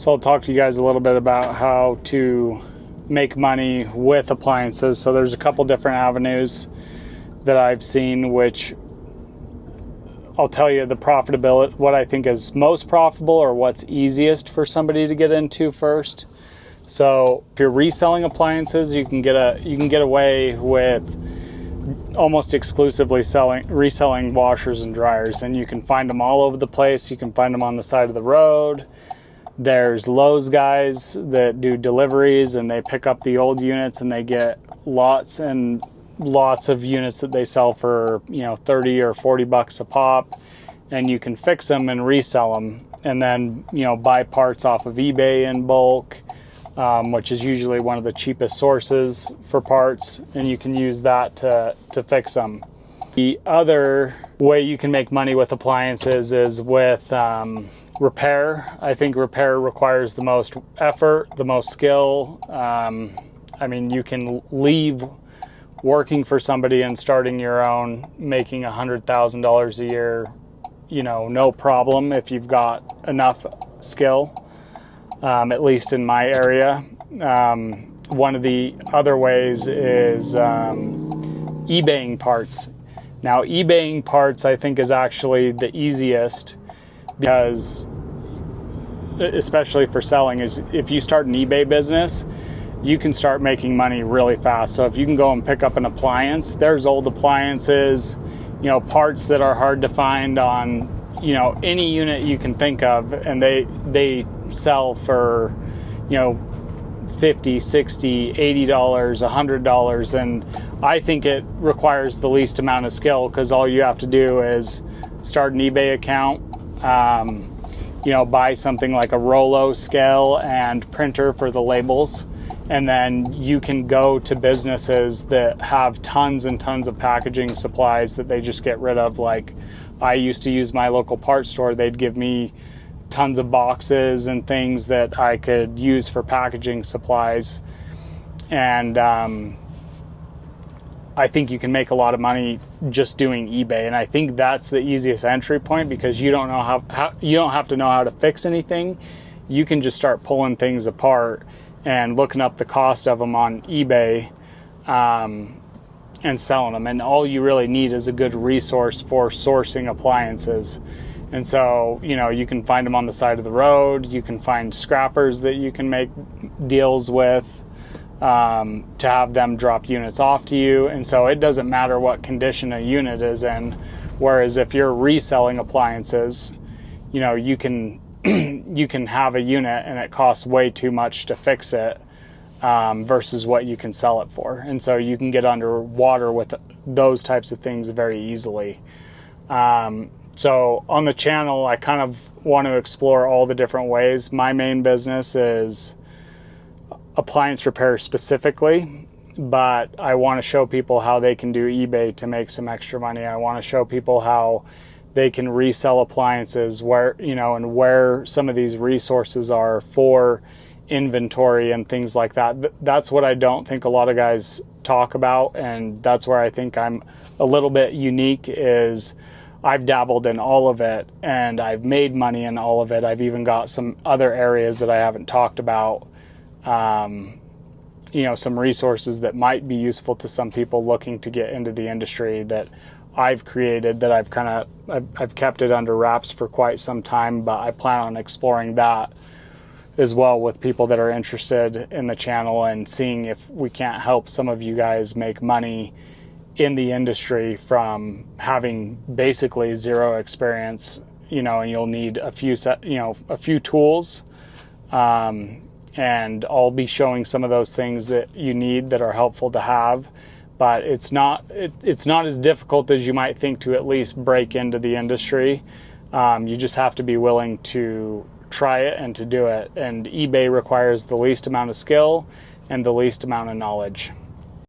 So I'll talk to you guys a little bit about how to make money with appliances. So there's a couple different avenues that I've seen, which I'll tell you the profitability, what I think is most profitable or what's easiest for somebody to get into first. So if you're reselling appliances, you can get away with almost exclusively reselling washers and dryers, and you can find them all over the place. You can find them on the side of the road. There's Lowe's guys that do deliveries, and they pick up the old units and they get lots and lots of units that they sell for, 30 or 40 bucks a pop, and you can fix them and resell them, and then, buy parts off of eBay in bulk, which is usually one of the cheapest sources for parts, and you can use that to fix them. The other way you can make money with appliances is with repair. I think repair requires the most effort, the most skill. You can leave working for somebody and starting your own, making $100,000 a year, no problem if you've got enough skill, at least in my area. One of the other ways is eBaying parts. Now, eBaying parts, I think, is actually the easiest, because especially for selling, is if you start an eBay business, you can start making money really fast. So if you can go and pick up an appliance, there's old appliances, parts that are hard to find on, any unit you can think of, and they sell for, $50, $60, $80, $100. And I think it requires the least amount of skill, because all you have to do is start an eBay account, buy something like a Rollo scale and printer for the labels, and then you can go to businesses that have tons and tons of packaging supplies that they just get rid of. Like, I used to use my local parts store. They'd give me tons of boxes and things that I could use for packaging supplies. And I think you can make a lot of money just doing eBay. And I think that's the easiest entry point, because you don't know how you don't have to know how to fix anything. You can just start pulling things apart and looking up the cost of them on eBay, and selling them. And all you really need is a good resource for sourcing appliances. And so, you can find them on the side of the road. You can find scrappers that you can make deals with, to have them drop units off to you. And so it doesn't matter what condition a unit is in. Whereas if you're reselling appliances, you can you can have a unit and it costs way too much to fix it, versus what you can sell it for. And so you can get underwater with those types of things very easily. So on the channel, I kind of want to explore all the different ways. My main business is appliance repair specifically, but I want to show people how they can do eBay to make some extra money. I want to show people how they can resell appliances, where, and where some of these resources are for inventory and things like that. That's what I don't think a lot of guys talk about, and that's where I think I'm a little bit unique, is I've dabbled in all of it and I've made money in all of it. I've even got some other areas that I haven't talked about, some resources that might be useful to some people looking to get into the industry that I've created, that I've kept it under wraps for quite some time, but I plan on exploring that as well with people that are interested in the channel, and seeing if we can't help some of you guys make money in the industry from having basically zero experience, and you'll need a few tools, and I'll be showing some of those things that you need that are helpful to have. But it's not as difficult as you might think to at least break into the industry. You just have to be willing to try it and to do it. And eBay requires the least amount of skill and the least amount of knowledge.